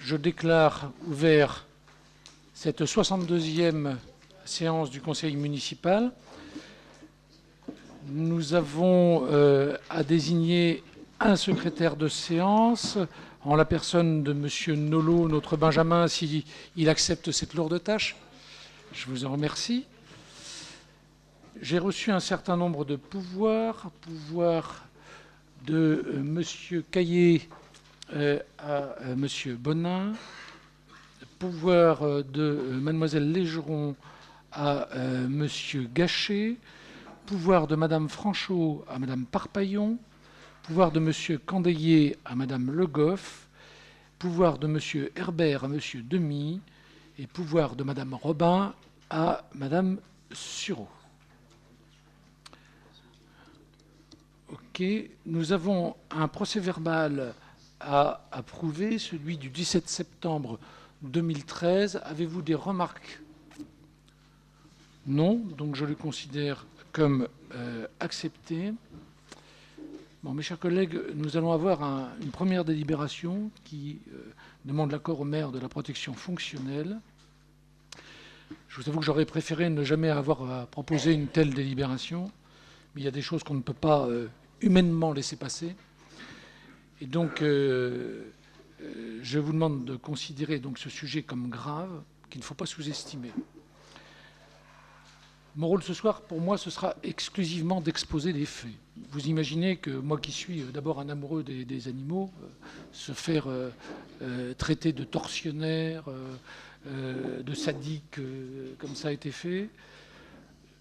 Je déclare ouvert cette 62e séance du Conseil municipal. Nous avons à désigner un secrétaire de séance en la personne de M. Nolot, notre Benjamin, s'il accepte cette lourde tâche. Je vous en remercie. J'ai reçu un certain nombre de pouvoirs de M. Caillé à M. Bonin, pouvoir de Mlle Légeron à M. Gachet, pouvoir de Mme Franchot à Mme Parpaillon, pouvoir de M. Candelier à Mme Le Goff, pouvoir de M. Herbert à M. Demy et pouvoir de Mme Robin à Mme Sureau. Ok, nous avons un procès-verbal à approuver, celui du 17 septembre 2013. Avez-vous des remarques? Non, donc je le considère comme accepté. Bon, mes chers collègues, nous allons avoir une première délibération qui demande l'accord au maire de la protection fonctionnelle. Je vous avoue que j'aurais préféré ne jamais avoir à proposer une telle délibération, mais il y a des choses qu'on ne peut pas humainement laisser passer. Et donc, je vous demande de considérer donc ce sujet comme grave, qu'il ne faut pas sous-estimer. Mon rôle ce soir, pour moi, ce sera exclusivement d'exposer des faits. Vous imaginez que moi qui suis d'abord un amoureux des animaux, se faire traiter de tortionnaire, de sadique, comme ça a été fait.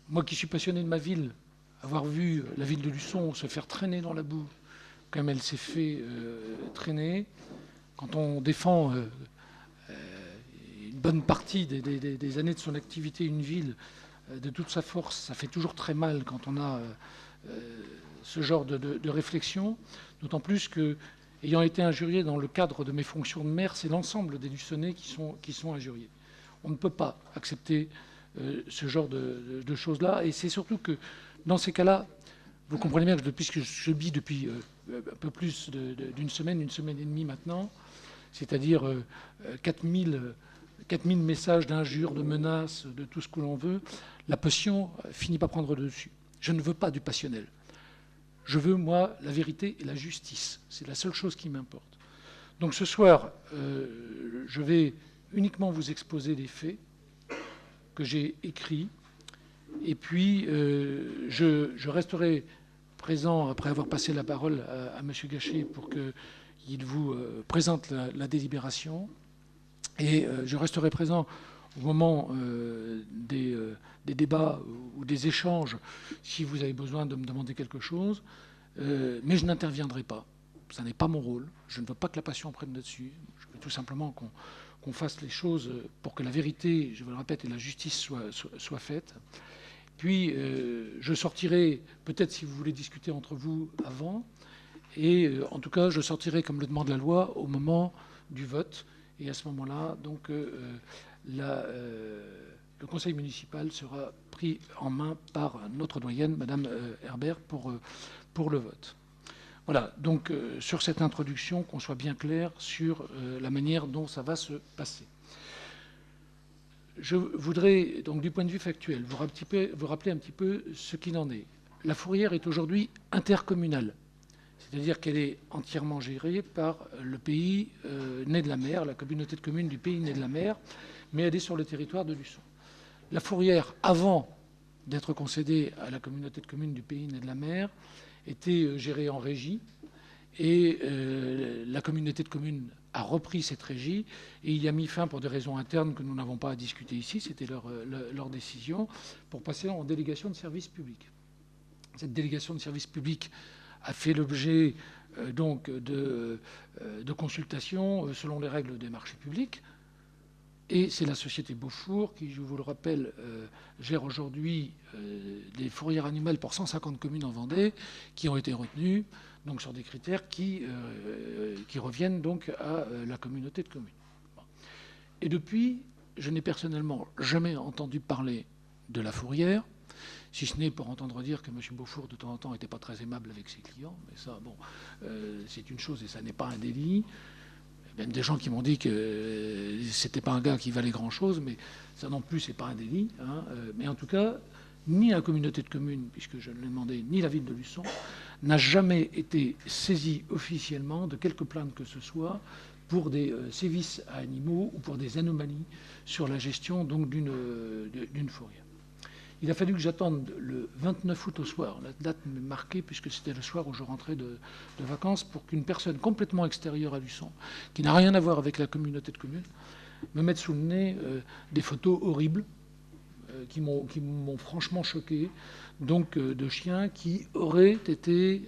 Moi qui suis passionné de ma ville, avoir vu la ville de Luçon se faire traîner dans la boue, comme elle s'est fait traîner, quand on défend une bonne partie des années de son activité, une ville, de toute sa force, ça fait toujours très mal quand on a ce genre de réflexion, d'autant plus que, ayant été injurié dans le cadre de mes fonctions de maire, c'est l'ensemble des Luçonnais qui sont injuriés. On ne peut pas accepter ce genre de choses-là, et c'est surtout que, dans ces cas-là, vous comprenez bien que puisque je vis depuis un peu plus d'une semaine, une semaine et demie maintenant, c'est-à-dire 4000 messages d'injures, de menaces, de tout ce que l'on veut, la passion finit par prendre le dessus. Je ne veux pas du passionnel. Je veux, moi, la vérité et la justice. C'est la seule chose qui m'importe. Donc ce soir, je vais uniquement vous exposer les faits que j'ai écrits. Et puis, je resterai présent, après avoir passé la parole à M. Gachet, pour qu'il vous présente la délibération. Et je resterai présent au moment des débats ou des échanges, si vous avez besoin de me demander quelque chose. Mais je n'interviendrai pas. Ça n'est pas mon rôle. Je ne veux pas que la passion prenne là-dessus. Je veux tout simplement qu'on fasse les choses pour que la vérité, je vous le répète, et la justice soient faites. Puis, je sortirai, peut-être si vous voulez discuter entre vous avant, et en tout cas, je sortirai, comme le demande la loi, au moment du vote. Et à ce moment-là, donc, le conseil municipal sera pris en main par notre doyenne, Madame Herbert, pour le vote. Voilà, donc sur cette introduction, qu'on soit bien clair sur la manière dont ça va se passer. Je voudrais, donc du point de vue factuel, vous rappeler un petit peu ce qu'il en est. La Fourrière est aujourd'hui intercommunale, c'est-à-dire qu'elle est entièrement gérée par le pays Nez de la Mer, la communauté de communes du pays Nez de la Mer, mais elle est sur le territoire de Luçon. La Fourrière, avant d'être concédée à la communauté de communes du pays Nez de la Mer, était gérée en régie, et la communauté de communes a repris cette régie et il y a mis fin, pour des raisons internes que nous n'avons pas à discuter ici, c'était leur décision, pour passer en délégation de service public. Cette délégation de service public a fait l'objet donc de consultations selon les règles des marchés publics. Et c'est la société Beaufour qui, je vous le rappelle, gère aujourd'hui des fourrières animales pour 150 communes en Vendée, qui ont été retenues donc, sur des critères qui reviennent donc à la communauté de communes. Bon. Et depuis, je n'ai personnellement jamais entendu parler de la Fourrière, si ce n'est pour entendre dire que M. Beaufour, de temps en temps, n'était pas très aimable avec ses clients. Mais ça, bon, c'est une chose et ça n'est pas un délit. Même des gens qui m'ont dit que c'était pas un gars qui valait grand-chose, mais ça non plus, c'est pas un délit. Hein. Mais en tout cas, ni la communauté de communes, puisque je ne l'ai demandé, ni la ville de Luçon, n'a jamais été saisie officiellement de quelque plainte que ce soit pour des sévices à animaux ou pour des anomalies sur la gestion donc d'une fourrière. Il a fallu que j'attende le 29 août au soir, la date m'est marquée puisque c'était le soir où je rentrais de vacances, pour qu'une personne complètement extérieure à Luçon, qui n'a rien à voir avec la communauté de communes, me mette sous le nez des photos horribles qui m'ont franchement choqué, donc de chiens qui auraient été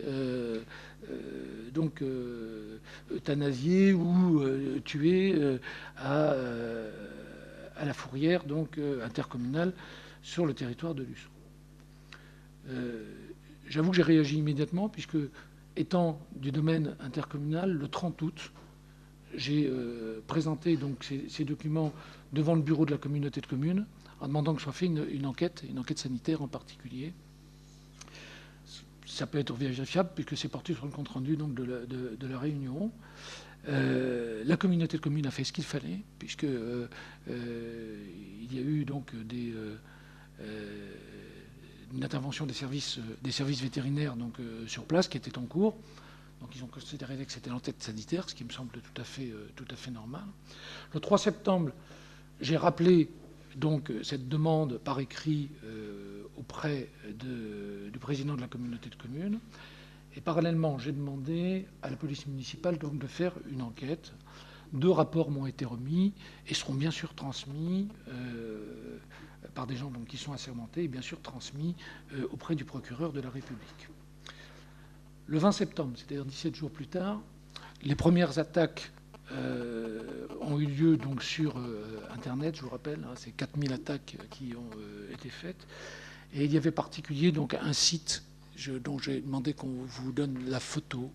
euthanasiés ou tués à la fourrière donc intercommunale sur le territoire de Luçon. J'avoue que j'ai réagi immédiatement, puisque, étant du domaine intercommunal, le 30 août, j'ai présenté donc ces documents devant le bureau de la communauté de communes, en demandant que soit faite une enquête sanitaire en particulier. Ça peut être vérifiable, puisque c'est porté sur le compte-rendu donc de la réunion. La communauté de communes a fait ce qu'il fallait, puisque il y a eu donc une intervention des services vétérinaires donc, sur place qui était en cours. Donc ils ont considéré que c'était l'enquête sanitaire, ce qui me semble tout à fait normal. Le 3 septembre, j'ai rappelé donc cette demande par écrit auprès du président de la communauté de communes. Et parallèlement, j'ai demandé à la police municipale donc, de faire une enquête. 2 rapports m'ont été remis et seront bien sûr transmis par des gens donc, qui sont assermentés et bien sûr transmis auprès du procureur de la République. Le 20 septembre, c'est-à-dire 17 jours plus tard, les premières attaques ont eu lieu donc, sur Internet, je vous rappelle, hein, c'est 4000 attaques qui ont été faites. Et il y avait particulier donc, un site dont j'ai demandé qu'on vous donne la photo.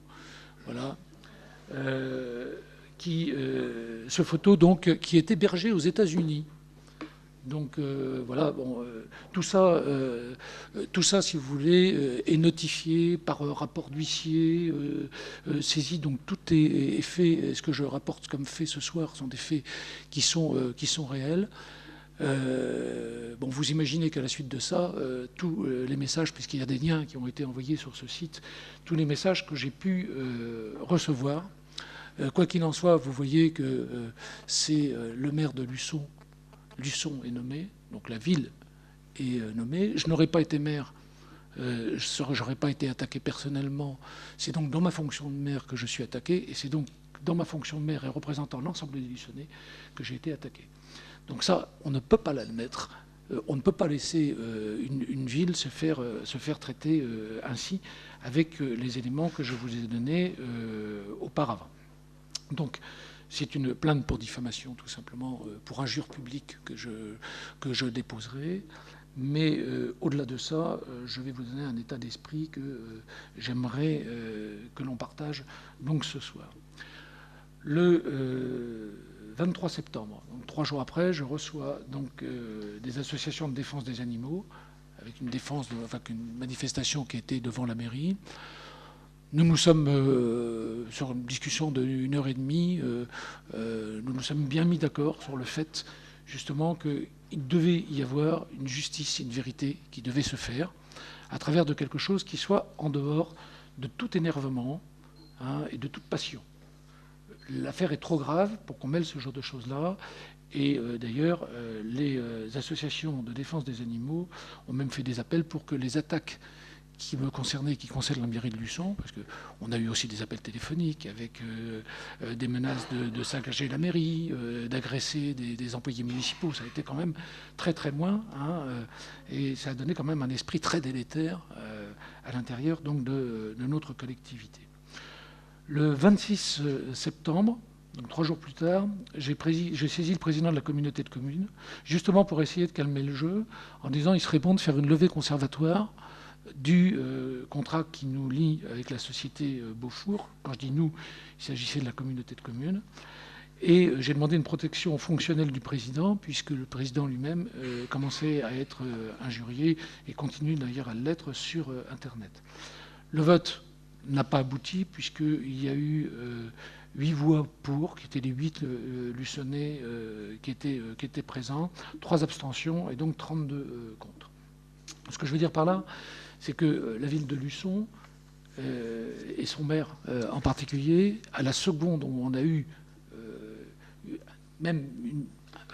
Voilà. Ce photo donc, qui est hébergé aux États-Unis. Donc voilà, bon, tout ça, si vous voulez, est notifié par rapport d'huissier, saisi. Donc tout est fait. Ce que je rapporte comme fait ce soir sont des faits qui sont réels. Bon, vous imaginez qu'à la suite de ça, tous les messages, puisqu'il y a des liens qui ont été envoyés sur ce site, tous les messages que j'ai pu recevoir, quoi qu'il en soit, vous voyez que c'est le maire de Luçon. Luçon est nommé, donc la ville est nommée. Je n'aurais pas été maire, je n'aurais pas été attaqué personnellement. C'est donc dans ma fonction de maire que je suis attaqué, et c'est donc dans ma fonction de maire et représentant l'ensemble des Luçonnais que j'ai été attaqué. Donc ça, on ne peut pas l'admettre. On ne peut pas laisser une ville se faire traiter ainsi avec les éléments que je vous ai donnés auparavant. Donc, c'est une plainte pour diffamation, tout simplement, pour injure publique que je déposerai. Mais au-delà de ça, je vais vous donner un état d'esprit que j'aimerais que l'on partage donc ce soir. Le 23 septembre, donc 3 jours après, je reçois donc des associations de défense des animaux, avec une manifestation qui était devant la mairie. Nous nous sommes, sur une discussion d'1 heure et demie, nous nous sommes bien mis d'accord sur le fait, justement, qu'il devait y avoir une justice, une vérité qui devait se faire, à travers de quelque chose qui soit en dehors de tout énervement et de toute passion. L'affaire est trop grave pour qu'on mêle ce genre de choses-là. Et d'ailleurs, les associations de défense des animaux ont même fait des appels pour que les attaques qui me concernaient, qui concernent la mairie de Luçon, parce qu'on a eu aussi des appels téléphoniques avec des menaces de saccager la mairie, d'agresser des employés municipaux. Ça a été quand même très très loin, et ça a donné quand même un esprit très délétère à l'intérieur donc de notre collectivité. Le 26 septembre, donc 3 jours plus tard, j'ai saisi le président de la communauté de communes, justement pour essayer de calmer le jeu, en disant qu'il serait bon de faire une levée conservatoire du contrat qui nous lie avec la société Beaufour. Quand je dis nous, il s'agissait de la communauté de communes. Et j'ai demandé une protection fonctionnelle du président, puisque le président lui-même commençait à être injurié et continue d'ailleurs à l'être sur Internet. Le vote n'a pas abouti, puisqu'il y a eu 8 voix pour, qui étaient les 8 Luçonnais qui étaient présents, 3 abstentions et donc 32 contre. Ce que je veux dire par là, c'est que la ville de Luçon, et son maire en particulier, à la seconde où on a eu même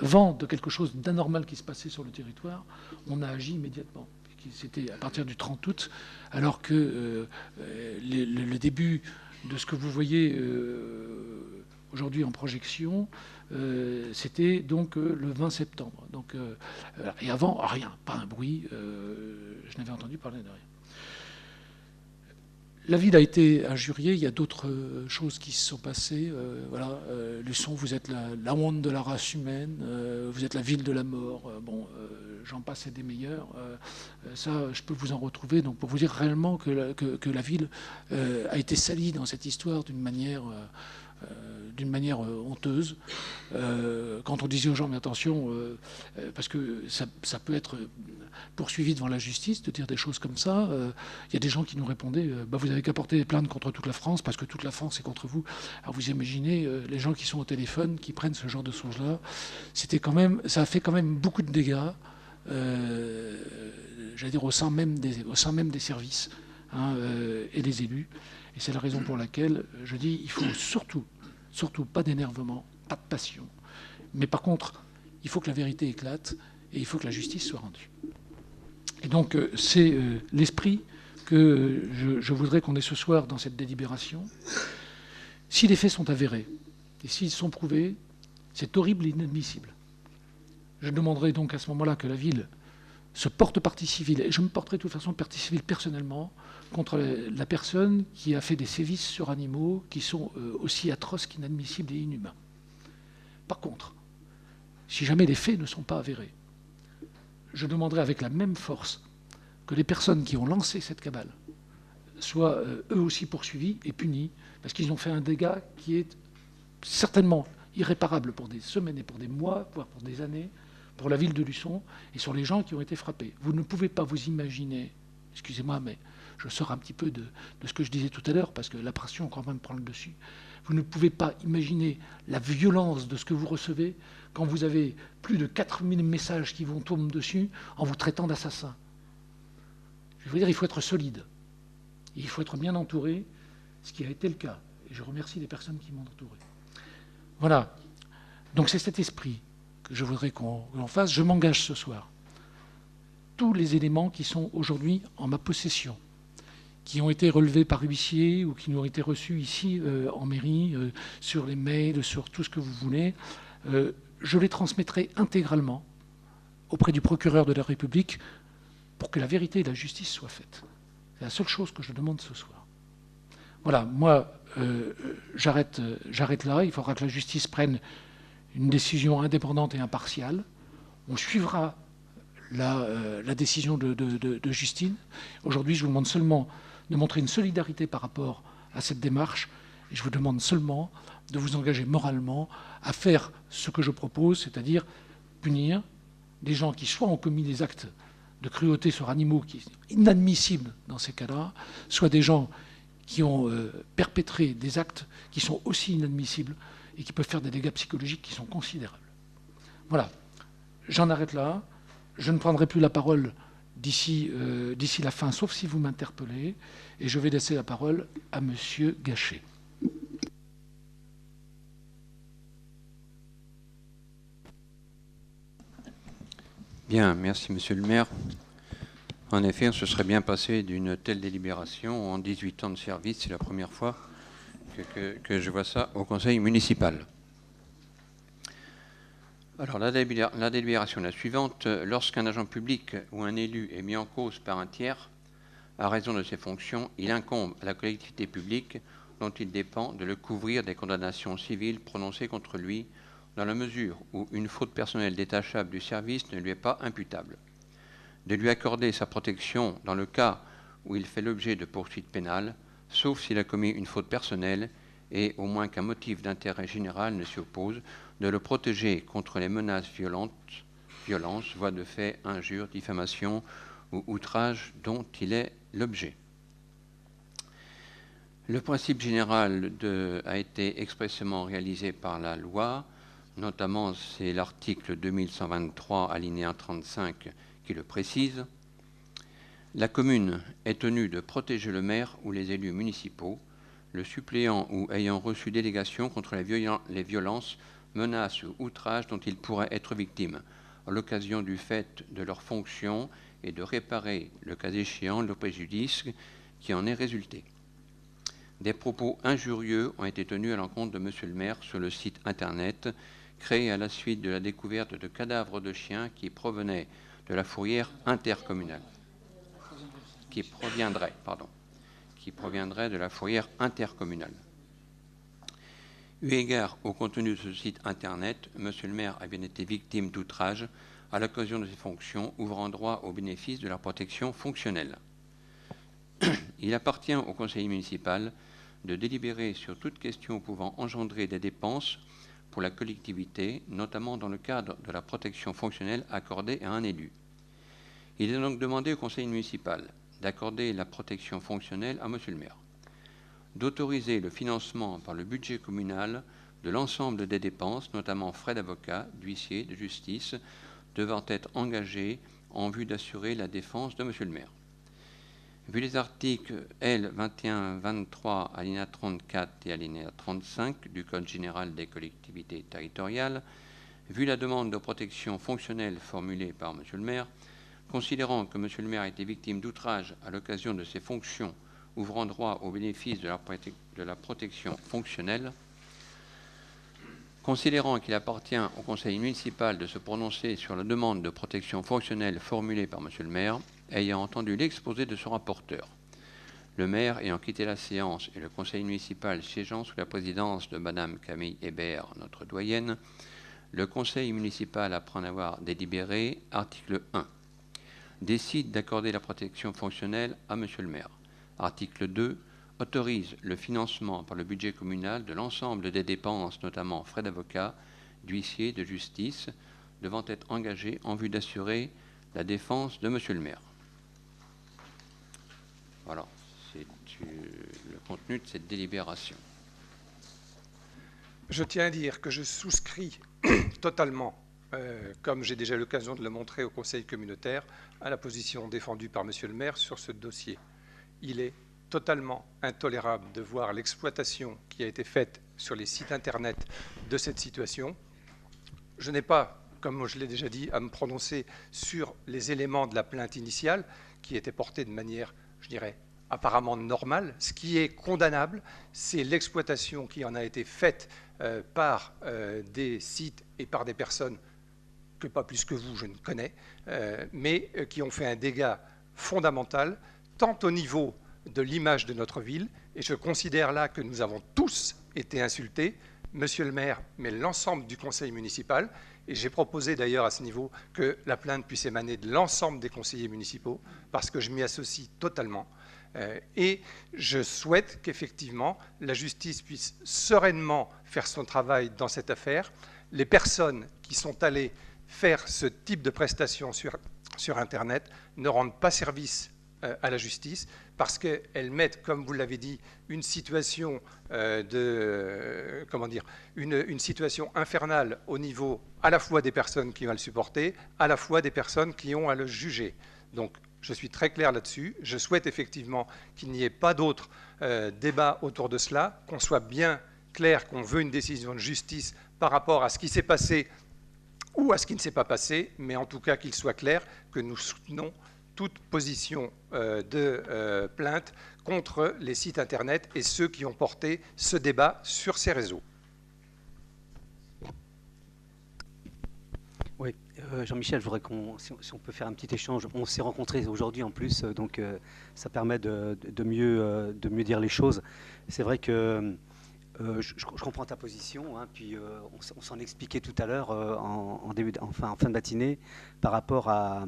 vent de quelque chose d'anormal qui se passait sur le territoire, on a agi immédiatement. C'était à partir du 30 août, alors que le début de ce que vous voyez aujourd'hui en projection, c'était donc le 20 septembre. Donc, et avant, rien, pas un bruit, je n'avais entendu parler de rien. La ville a été injuriée, il y a d'autres choses qui se sont passées. Voilà, Luçon, vous êtes la honte de la race humaine, vous êtes la ville de la mort. Bon, j'en passe et des meilleurs. Ça, je peux vous en retrouver. Donc, pour vous dire réellement que la ville a été salie dans cette histoire d'une manière honteuse. Quand on disait aux gens, mais attention, parce que ça peut être poursuivi devant la justice, de dire des choses comme ça, il y a des gens qui nous répondaient, vous n'avez qu'à porter des plaintes contre toute la France, parce que toute la France est contre vous. Alors vous imaginez les gens qui sont au téléphone, qui prennent ce genre de choses-là. Ça a fait quand même beaucoup de dégâts, j'allais dire au sein même des services, hein, et des élus. Et c'est la raison pour laquelle je dis, il faut surtout pas d'énervement, pas de passion. Mais par contre, il faut que la vérité éclate et il faut que la justice soit rendue. Et donc, c'est l'esprit que je voudrais qu'on ait ce soir dans cette délibération. Si les faits sont avérés et s'ils sont prouvés, c'est horrible et inadmissible. Je demanderai donc à ce moment-là que la ville se porte partie civile, et je me porterai de toute façon partie civile personnellement, contre la personne qui a fait des sévices sur animaux qui sont aussi atroces qu'inadmissibles et inhumains. Par contre, si jamais les faits ne sont pas avérés, je demanderai avec la même force que les personnes qui ont lancé cette cabale soient eux aussi poursuivis et punis, parce qu'ils ont fait un dégât qui est certainement irréparable pour des semaines et pour des mois, voire pour des années, pour la ville de Luçon et sur les gens qui ont été frappés. Vous ne pouvez pas vous imaginer, excusez-moi, mais je sors un petit peu de ce que je disais tout à l'heure, parce que la pression quand même prend le dessus. Vous ne pouvez pas imaginer la violence de ce que vous recevez quand vous avez plus de 4000 messages qui vous tournent dessus en vous traitant d'assassin. Je veux dire, il faut être solide. Et il faut être bien entouré, ce qui a été le cas. Et je remercie les personnes qui m'ont entouré. Voilà. Donc c'est cet esprit que je voudrais qu'on fasse. Je m'engage ce soir. Tous les éléments qui sont aujourd'hui en ma possession, qui ont été relevés par huissier ou qui nous ont été reçus ici en mairie, sur les mails, sur tout ce que vous voulez, je les transmettrai intégralement auprès du procureur de la République pour que la vérité et la justice soient faites. C'est la seule chose que je demande ce soir. Voilà, moi, j'arrête là. Il faudra que la justice prenne une décision indépendante et impartiale. On suivra la décision de Justine. Aujourd'hui, je vous demande seulement de montrer une solidarité par rapport à cette démarche. Et je vous demande seulement de vous engager moralement à faire ce que je propose, c'est-à-dire punir des gens qui soit ont commis des actes de cruauté sur animaux qui sont inadmissibles dans ces cas-là, soit des gens qui ont perpétré des actes qui sont aussi inadmissibles et qui peuvent faire des dégâts psychologiques qui sont considérables. Voilà, j'en arrête là. Je ne prendrai plus la parole d'ici la fin, sauf si vous m'interpellez, et je vais laisser la parole à Monsieur Gachet. Bien, merci Monsieur le maire. En effet, on se serait bien passé d'une telle délibération en 18 ans de service. C'est la première fois que je vois ça au conseil municipal. Alors, la délibération est la suivante. Lorsqu'un agent public ou un élu est mis en cause par un tiers, à raison de ses fonctions, il incombe à la collectivité publique dont il dépend de le couvrir des condamnations civiles prononcées contre lui, dans la mesure où une faute personnelle détachable du service ne lui est pas imputable, de lui accorder sa protection dans le cas où il fait l'objet de poursuites pénales, sauf s'il a commis une faute personnelle et au moins qu'un motif d'intérêt général ne s'y oppose, de le protéger contre les menaces violences, voies de fait, injures, diffamation ou outrage dont il est l'objet. Le principe général a été expressément réalisé par la loi, notamment c'est l'article 2123 alinéa 35 qui le précise. La commune est tenue de protéger le maire ou les élus municipaux, le suppléant ou ayant reçu délégation contre les violences, menaces ou outrages dont ils pourraient être victimes à l'occasion du fait de leurs fonctions et de réparer, le cas échéant, le préjudice qui en est résulté. Des propos injurieux ont été tenus à l'encontre de M. le maire sur le site internet créé à la suite de la découverte de cadavres de chiens qui provenaient de la fourrière intercommunale. Qui proviendrait de la fourrière intercommunale. Eu égard au contenu de ce site internet, M. le maire a bien été victime d'outrage à l'occasion de ses fonctions ouvrant droit au bénéfice de la protection fonctionnelle. Il appartient au conseil municipal de délibérer sur toute question pouvant engendrer des dépenses pour la collectivité, notamment dans le cadre de la protection fonctionnelle accordée à un élu. Il est donc demandé au conseil municipal d'accorder la protection fonctionnelle à M. le maire, d'autoriser le financement par le budget communal de l'ensemble des dépenses, notamment frais d'avocat, d'huissier, de justice, devant être engagés en vue d'assurer la défense de M. le maire. Vu les articles L. 2123 alinéa 34 et alinéa 35 du Code général des collectivités territoriales, vu la demande de protection fonctionnelle formulée par M. le maire, considérant que M. le maire a été victime d'outrage à l'occasion de ses fonctions ouvrant droit au bénéfice de la protection fonctionnelle, considérant qu'il appartient au conseil municipal de se prononcer sur la demande de protection fonctionnelle formulée par M. le maire, ayant entendu l'exposé de son rapporteur, le maire ayant quitté la séance et le conseil municipal siégeant sous la présidence de Mme Camille Hébert, notre doyenne, le conseil municipal, après en avoir délibéré, article 1, décide d'accorder la protection fonctionnelle à M. le maire. Article 2, autorise le financement par le budget communal de l'ensemble des dépenses, notamment frais d'avocat, d'huissier, de justice, devant être engagés en vue d'assurer la défense de M. le maire. Voilà, c'est le contenu de cette délibération. Je tiens à dire que je souscris totalement, comme j'ai déjà eu l'occasion de le montrer au Conseil communautaire, à la position défendue par M. le maire sur ce dossier. Il est totalement intolérable de voir l'exploitation qui a été faite sur les sites Internet de cette situation. Je n'ai pas, comme je l'ai déjà dit, à me prononcer sur les éléments de la plainte initiale qui étaient portés de manière, je dirais, apparemment normale. Ce qui est condamnable, c'est l'exploitation qui en a été faite par des sites et par des personnes que pas plus que vous, je ne connais, mais qui ont fait un dégât fondamental, tant au niveau de l'image de notre ville, et je considère là que nous avons tous été insultés, Monsieur le maire, mais l'ensemble du conseil municipal, et j'ai proposé d'ailleurs à ce niveau que la plainte puisse émaner de l'ensemble des conseillers municipaux, parce que je m'y associe totalement, et je souhaite qu'effectivement la justice puisse sereinement faire son travail dans cette affaire. Les personnes qui sont allées faire ce type de prestations sur Internet ne rendent pas service à la justice parce qu'elles mettent, comme vous l'avez dit, une situation une situation infernale au niveau à la fois des personnes qui vont le supporter, à la fois des personnes qui ont à le juger. Donc, je suis très clair là-dessus. Je souhaite effectivement qu'il n'y ait pas d'autres débats autour de cela, qu'on soit bien clair qu'on veut une décision de justice par rapport à ce qui s'est passé ou à ce qui ne s'est pas passé, mais en tout cas qu'il soit clair que nous soutenons toute position de plainte contre les sites Internet et ceux qui ont porté ce débat sur ces réseaux. Oui, Jean-Michel, je voudrais si on peut faire un petit échange. On s'est rencontrés aujourd'hui en plus, donc ça permet de mieux dire les choses. C'est vrai que je comprends ta position, hein, puis on s'en expliquait tout à l'heure en fin de matinée par rapport à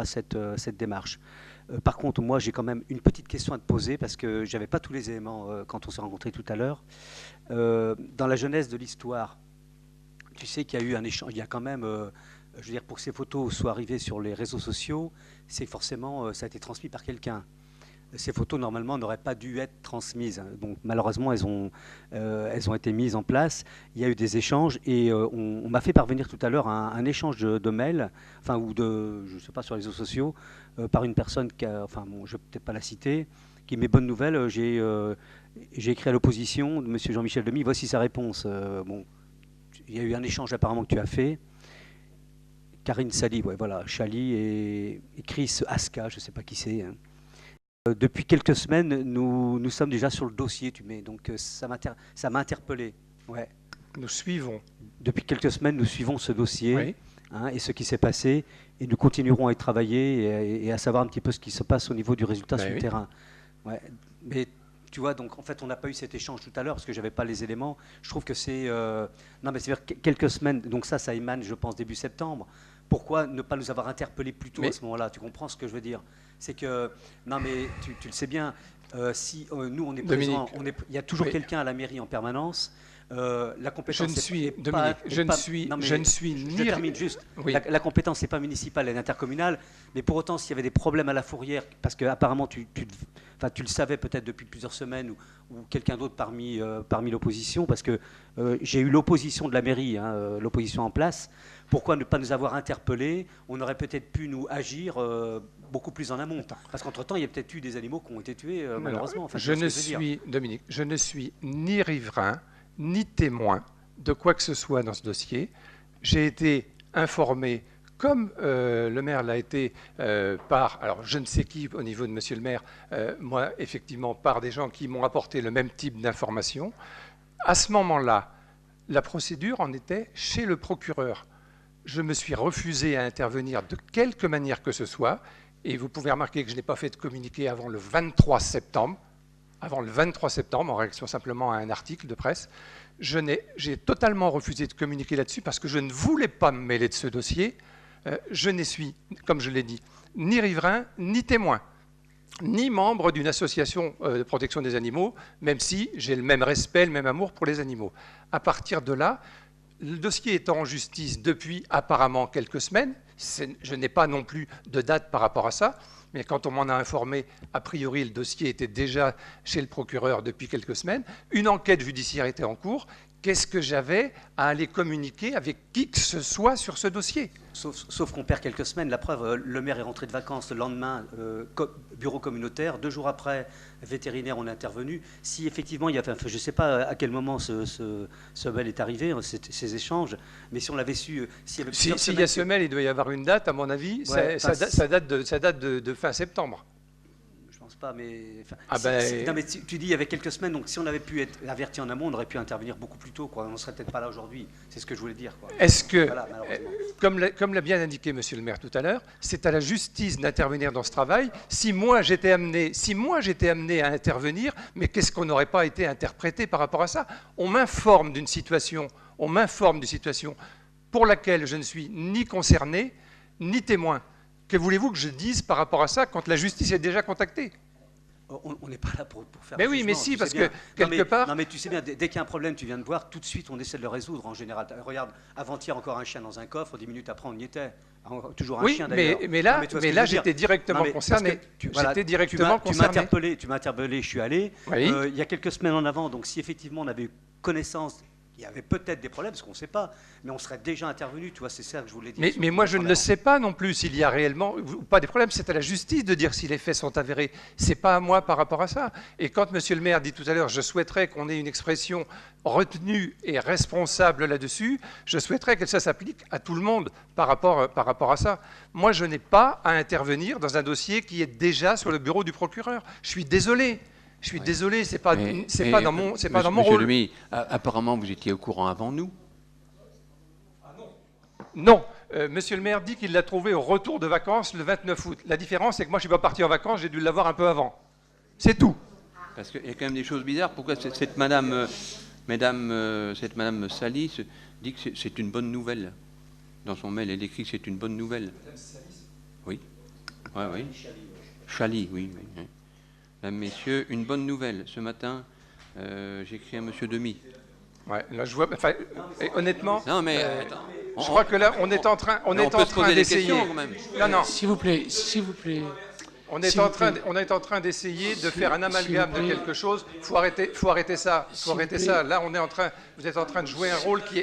cette démarche. Par contre, moi, j'ai quand même une petite question à te poser parce que je n'avais pas tous les éléments quand on s'est rencontrés tout à l'heure. Dans la genèse de l'histoire, tu sais qu'il y a eu un échange, il y a quand même, je veux dire, pour que ces photos soient arrivées sur les réseaux sociaux, c'est forcément, ça a été transmis par quelqu'un. ces photos, normalement, n'auraient pas dû être transmises. Donc, malheureusement, elles ont été mises en place. Il y a eu des échanges et on m'a fait parvenir tout à l'heure un échange de mails, enfin, ou je ne sais pas, sur les réseaux sociaux, par une personne qui a, enfin, bon, je ne vais peut-être pas la citer, qui met bonne nouvelle. J'ai écrit à l'opposition de M. Jean-Michel Demy, voici sa réponse. Bon, il y a eu un échange apparemment que tu as fait. Karine Sally, ouais, voilà, Chali et Chris Aska, je ne sais pas qui c'est. Hein. Depuis quelques semaines, nous sommes déjà sur le dossier, tu mets, donc ça m'a interpellé. Ouais. Nous suivons. Depuis quelques semaines, nous suivons ce dossier, oui. Hein, et ce qui s'est passé, et nous continuerons à y travailler et à savoir un petit peu ce qui se passe au niveau du résultat sur le terrain. Ouais. Mais tu vois, donc en fait, on n'a pas eu cet échange tout à l'heure parce que je n'avais pas les éléments. Je trouve que c'est... Non, mais c'est quelques semaines, donc ça émane, je pense, début septembre. Pourquoi ne pas nous avoir interpellés plus tôt à ce moment-là? Tu comprends ce que je veux dire? C'est que, non mais tu le sais bien, si nous on est présents, il y a toujours quelqu'un à la mairie en permanence. La compétence la compétence n'est pas municipale, elle est intercommunale, mais pour autant s'il y avait des problèmes à la Fourrière, parce que apparemment tu le savais peut-être depuis plusieurs semaines ou quelqu'un d'autre parmi l'opposition, parce que j'ai eu l'opposition de la mairie, hein, l'opposition en place. Pourquoi ne pas nous avoir interpellés? On aurait peut-être pu nous agir beaucoup plus en amont. Parce qu'entre-temps, il y a peut-être eu des animaux qui ont été tués, malheureusement. Enfin, Dominique, je ne suis ni riverain, ni témoin de quoi que ce soit dans ce dossier. J'ai été informé, comme le maire l'a été par, alors je ne sais qui au niveau de monsieur le maire, moi effectivement par des gens qui m'ont apporté le même type d'informations. À ce moment-là, la procédure en était chez le procureur. Je me suis refusé à intervenir de quelque manière que ce soit, et vous pouvez remarquer que je n'ai pas fait de communiqué avant le 23 septembre. Avant le 23 septembre, en réaction simplement à un article de presse. J'ai totalement refusé de communiquer là-dessus parce que je ne voulais pas me mêler de ce dossier. Je ne suis, comme je l'ai dit, ni riverain, ni témoin, ni membre d'une association de protection des animaux, même si j'ai le même respect, le même amour pour les animaux. À partir de là, le dossier étant en justice depuis apparemment quelques semaines, je n'ai pas non plus de date par rapport à ça, mais quand on m'en a informé, a priori, le dossier était déjà chez le procureur depuis quelques semaines. Une enquête judiciaire était en cours. Qu'est-ce que j'avais à aller communiquer avec qui que ce soit sur ce dossier? Sauf qu'on perd quelques semaines. La preuve, le maire est rentré de vacances le lendemain, bureau communautaire. 2 jours après, vétérinaire, on est intervenu. Si effectivement, il y a, enfin, je ne sais pas à quel moment ce mail est arrivé, ces échanges, mais si on l'avait su... S'il y a ce mail, il doit y avoir une date, à mon avis. Ouais, ça date de fin septembre. Je pense pas, mais... Non, mais tu dis il y avait quelques semaines, donc si on avait pu être averti en amont, on aurait pu intervenir beaucoup plus tôt, quoi. On ne serait peut-être pas là aujourd'hui. C'est ce que je voulais dire, quoi. Est-ce que, voilà, comme l'a bien indiqué monsieur le maire tout à l'heure, c'est à la justice d'intervenir dans ce travail. Si moi j'étais amené à intervenir, mais qu'est-ce qu'on n'aurait pas été interprété par rapport à ça? On m'informe d'une situation pour laquelle je ne suis ni concerné, ni témoin. Que voulez-vous que je dise par rapport à ça quand la justice est déjà contactée? On n'est pas là pour faire... Mais oui, mais si, parce que quelque part... Non, mais tu sais bien, dès qu'il y a un problème, tu viens de voir, tout de suite, on essaie de le résoudre en général. Regarde, avant-hier, encore un chien dans un coffre, 10 minutes après, on y était. Toujours un chien, d'ailleurs. Mais là, j'étais directement concerné. Tu m'as interpellé, je suis allé. Oui. Il y a quelques semaines en avant, donc si effectivement on avait eu connaissance... Il y avait peut-être des problèmes, parce qu'on ne sait pas, mais on serait déjà intervenu, tu vois, c'est ça que je voulais dire. Mais moi, je ne le sais pas non plus s'il y a réellement ou pas des problèmes. C'est à la justice de dire si les faits sont avérés. Ce n'est pas à moi par rapport à ça. Et quand monsieur le maire dit tout à l'heure, je souhaiterais qu'on ait une expression retenue et responsable là-dessus, je souhaiterais que ça s'applique à tout le monde par rapport à ça. Moi, je n'ai pas à intervenir dans un dossier qui est déjà sur le bureau du procureur. Je suis désolé. Je suis désolé, c'est pas dans mon rôle. Monsieur Demy, apparemment, vous étiez au courant avant nous. Ah non. Non. Monsieur le maire dit qu'il l'a trouvé au retour de vacances le 29 août. La différence, c'est que moi, je ne suis pas parti en vacances, j'ai dû l'avoir un peu avant. C'est tout. Parce qu'il y a quand même des choses bizarres. Pourquoi cette madame Sally dit que c'est une bonne nouvelle? Dans son mail, elle écrit que c'est une bonne nouvelle. Madame Sally? Oui. Oui. Chali, oui. Mesdames, messieurs, une bonne nouvelle. Ce matin, j'ai écrit à monsieur Demy. Ouais, là je vois. Enfin, honnêtement. Non, mais je crois que là, on est en train d'essayer. Quand même. Non. S'il vous plaît. On est en train d'essayer de faire un amalgame de quelque chose. Faut arrêter ça. Là, vous êtes en train de jouer un rôle qui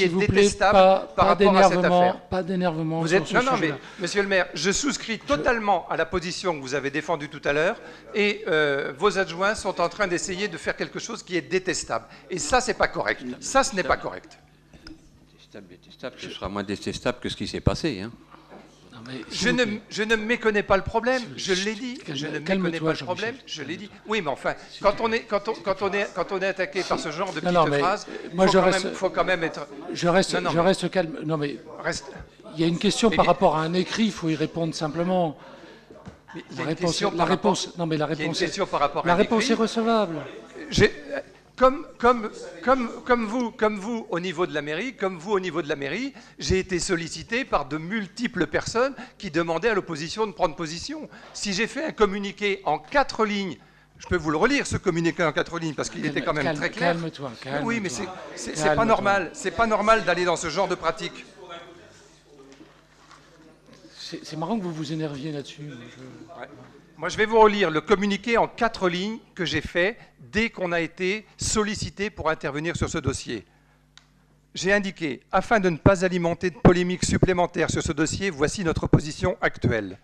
est, détestable par rapport à cette affaire. Pas d'énervement. Mais Monsieur le maire, je souscris totalement à la position que vous avez défendue tout à l'heure, et vos adjoints sont en train d'essayer de faire quelque chose qui est détestable. Et ça, c'est pas correct. Ça, ce n'est pas correct. Détestable, ce sera moins détestable que ce qui s'est passé. Hein. Je ne méconnais pas le problème, je l'ai dit. Je ne méconnais pas le problème, je l'ai dit. Oui, mais enfin, quand on est attaqué par ce genre de petites phrases, il faut quand même être... Je reste calme. Non, mais il y a une question par rapport à un écrit, il faut y répondre simplement. La réponse est recevable. Comme vous au niveau de la mairie, j'ai été sollicité par de multiples personnes qui demandaient à l'opposition de prendre position. Si j'ai fait un communiqué en 4 lignes, je peux vous le relire, ce communiqué en 4 lignes, parce qu'il était quand même très clair. Calme-toi. Oui, mais c'est pas normal. C'est pas normal d'aller dans ce genre de pratique. C'est marrant que vous vous énerviez là-dessus. Ouais. Moi, je vais vous relire le communiqué en 4 lignes que j'ai fait dès qu'on a été sollicité pour intervenir sur ce dossier. J'ai indiqué, afin de ne pas alimenter de polémiques supplémentaires sur ce dossier, voici notre position actuelle.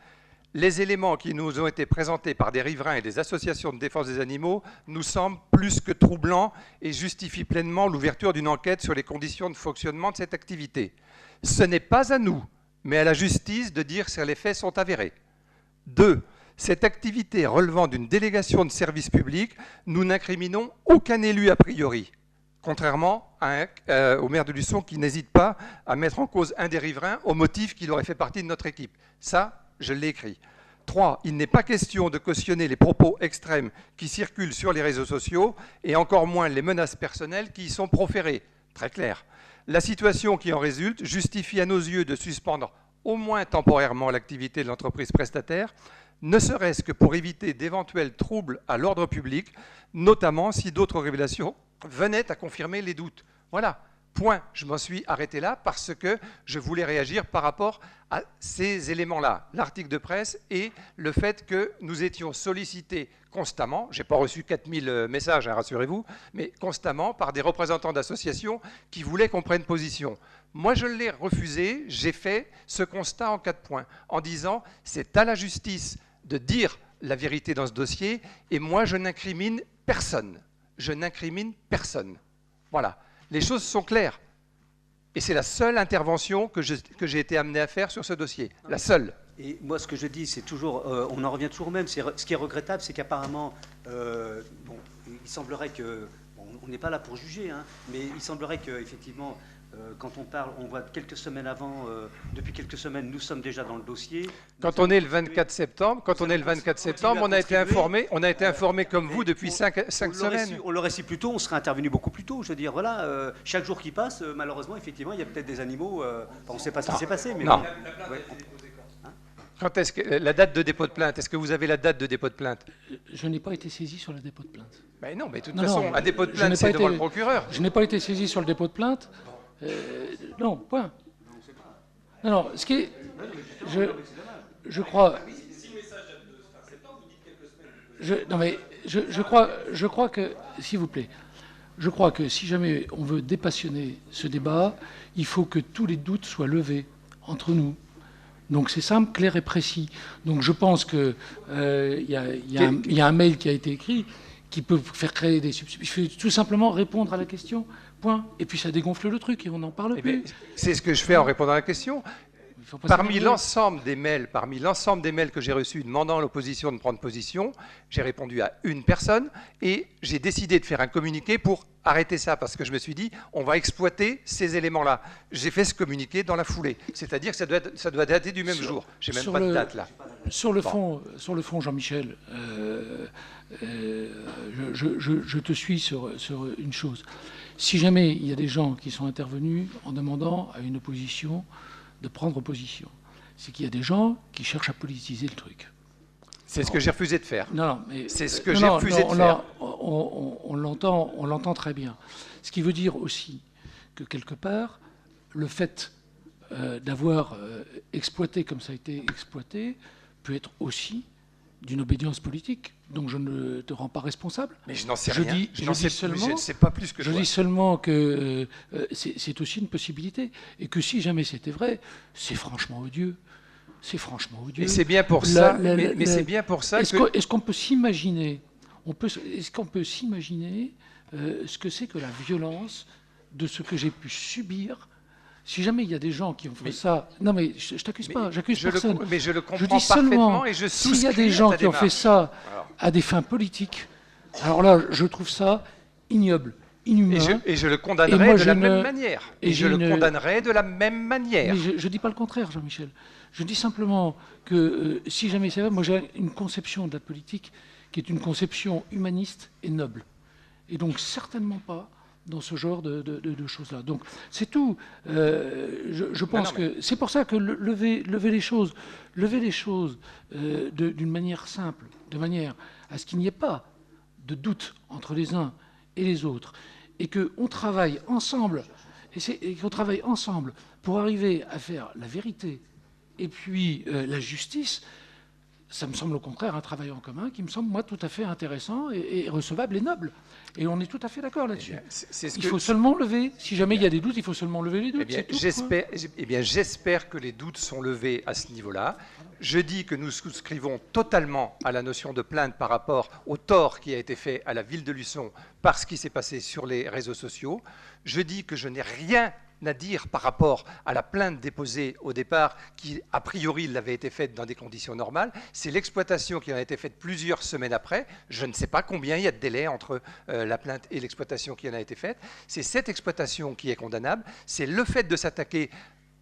Les éléments qui nous ont été présentés par des riverains et des associations de défense des animaux nous semblent plus que troublants et justifient pleinement l'ouverture d'une enquête sur les conditions de fonctionnement de cette activité. Ce n'est pas à nous, mais à la justice de dire si les faits sont avérés. 2. Cette activité relevant d'une délégation de service public, nous n'incriminons aucun élu a priori, contrairement au maire de Luçon qui n'hésite pas à mettre en cause un des riverains au motif qu'il aurait fait partie de notre équipe. Ça, je l'ai écrit. 3. Il n'est pas question de cautionner les propos extrêmes qui circulent sur les réseaux sociaux et encore moins les menaces personnelles qui y sont proférées. Très clair. La situation qui en résulte justifie à nos yeux de suspendre au moins temporairement l'activité de l'entreprise prestataire, ne serait-ce que pour éviter d'éventuels troubles à l'ordre public, notamment si d'autres révélations venaient à confirmer les doutes. Voilà, point. Je m'en suis arrêté là parce que je voulais réagir par rapport à ces éléments-là. L'article de presse et le fait que nous étions sollicités constamment, je n'ai pas reçu 4000 messages, hein, rassurez-vous, mais constamment par des représentants d'associations qui voulaient qu'on prenne position. Moi, je l'ai refusé, j'ai fait ce constat en 4 points, en disant c'est à la justice de dire la vérité dans ce dossier, et moi, je n'incrimine personne. Je n'incrimine personne. Voilà. Les choses sont claires. Et c'est la seule intervention que j'ai été amené à faire sur ce dossier. La seule. Et moi, ce que je dis, c'est toujours, on en revient toujours au même. Ce qui est regrettable, c'est qu'apparemment, il semblerait que, on n'est pas là pour juger, hein, mais il semblerait qu'effectivement, quand on parle, on voit quelques semaines avant, depuis quelques semaines, nous sommes déjà dans le dossier. Quand on est le 24 septembre, on a été informé comme vous depuis 5 semaines. On l'aurait su plus tôt, on serait intervenu beaucoup plus tôt. Je veux dire, voilà, chaque jour qui passe, malheureusement, effectivement, il y a peut-être des animaux. On ne sait pas ce qui s'est passé, mais non. Quand est-ce que la date de dépôt de plainte? Est-ce que vous avez la date de dépôt de plainte? Je n'ai pas été saisi sur le dépôt de plainte. Ben non, mais de toute façon, un dépôt de plainte, c'est devant le procureur. Je n'ai pas été saisi sur le dépôt de plainte. Non, point. Non, ce qui est... Je crois... Je crois que, s'il vous plaît, je crois que si jamais on veut dépassionner ce débat, il faut que tous les doutes soient levés entre nous. Donc c'est simple, clair et précis. Donc je pense qu'il y a un mail qui a été écrit qui peut faire créer des substituts. Il faut tout simplement répondre à la question, point. Et puis ça dégonfle le truc et on n'en parle plus. C'est ce que je fais en répondant à la question. Parmi l'ensemble des mails que j'ai reçus demandant à l'opposition de prendre position, j'ai répondu à une personne et j'ai décidé de faire un communiqué pour arrêter ça parce que je me suis dit on va exploiter ces éléments-là. J'ai fait ce communiqué dans la foulée, c'est-à-dire que ça doit dater du même jour. J'ai même pas de date là. Sur le fond, Jean-Michel, je te suis sur une chose. Si jamais il y a des gens qui sont intervenus en demandant à une opposition de prendre position, c'est qu'il y a des gens qui cherchent à politiser le truc. C'est ce que j'ai refusé de faire. Non, mais c'est ce que j'ai refusé de faire. On l'entend très bien. Ce qui veut dire aussi que quelque part, le fait d'avoir exploité comme ça a été exploité peut être aussi d'une obédience politique. Donc je ne te rends pas responsable. Mais je n'en sais rien. Je ne sais pas plus que je toi. dis seulement que c'est aussi une possibilité. Et que si jamais c'était vrai, c'est franchement odieux. C'est franchement odieux. Et c'est bien pour ça. Mais c'est bien pour ça que... Est-ce qu'on peut s'imaginer ce que c'est que la violence de ce que j'ai pu subir? Si jamais il y a des gens qui ont fait ça... Non, mais je t'accuse pas, j'accuse personne. Mais je le comprends dis parfaitement et je souscris. S'il y a des gens qui ont fait ça à des fins politiques, alors là, je trouve ça ignoble, inhumain. Et je le condamnerai de la même manière. Et je le condamnerai de la même manière. Mais je ne dis pas le contraire, Jean-Michel. Je dis simplement que si jamais c'est vrai, moi j'ai une conception de la politique qui est une conception humaniste et noble. Et donc certainement pas dans ce genre de choses-là. Donc c'est tout. Je pense que c'est pour ça que lever les choses d'une manière simple, de manière à ce qu'il n'y ait pas de doute entre les uns et les autres, et qu'on travaille ensemble, pour arriver à faire la vérité et puis la justice. Ça me semble au contraire un travail en commun qui me semble, moi, tout à fait intéressant et recevable et noble. Et on est tout à fait d'accord là-dessus. Il faut seulement lever, si jamais il y a des doutes, il faut seulement lever les doutes. J'espère que les doutes sont levés à ce niveau-là. Je dis que nous souscrivons totalement à la notion de plainte par rapport au tort qui a été fait à la ville de Luçon par ce qui s'est passé sur les réseaux sociaux. Je dis que je n'ai rien à dire par rapport à la plainte déposée au départ, qui a priori l'avait été faite dans des conditions normales. C'est l'exploitation qui en a été faite plusieurs semaines après. Je ne sais pas combien il y a de délai entre la plainte et l'exploitation qui en a été faite. C'est cette exploitation qui est condamnable. C'est le fait de s'attaquer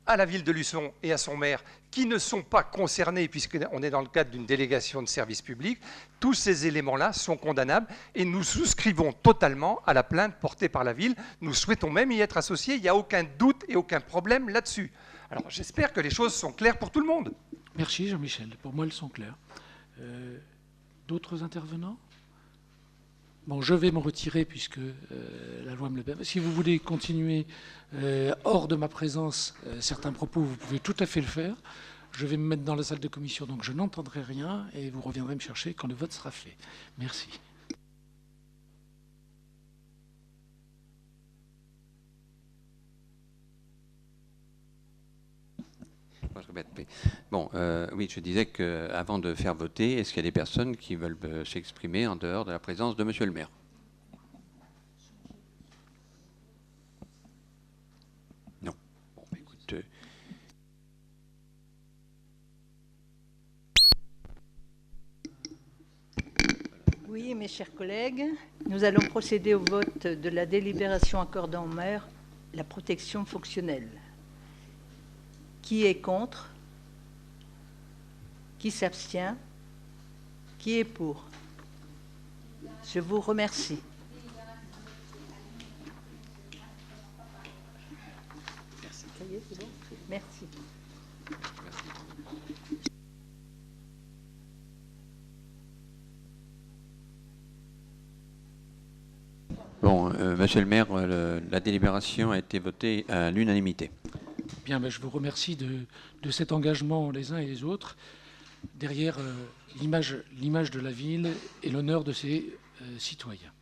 à la ville de Luçon et à son maire, qui ne sont pas concernés, puisqu'on est dans le cadre d'une délégation de service public. Tous ces éléments-là sont condamnables et nous souscrivons totalement à la plainte portée par la ville. Nous souhaitons même y être associés. Il n'y a aucun doute et aucun problème là-dessus. Alors j'espère que les choses sont claires pour tout le monde. Merci Jean-Michel. Pour moi, elles sont claires. D'autres intervenants ? Bon, je vais me retirer puisque la loi me le permet. Si vous voulez continuer hors de ma présence certains propos, vous pouvez tout à fait le faire. Je vais me mettre dans la salle de commission, donc je n'entendrai rien et vous reviendrez me chercher quand le vote sera fait. Merci. Bon, oui, je disais qu'avant de faire voter, est-ce qu'il y a des personnes qui veulent s'exprimer en dehors de la présence de Monsieur le maire? Non. Bon, écoute. Oui, mes chers collègues, nous allons procéder au vote de la délibération accordant au maire la protection fonctionnelle. Qui est contre? Qui s'abstient? Qui est pour? Je vous remercie. Merci. Ça y est, c'est bon? Merci. Bon, Monsieur le maire, la délibération a été votée à l'unanimité. Bien, ben, je vous remercie de cet engagement les uns et les autres derrière l'image de la ville et l'honneur de ses citoyens.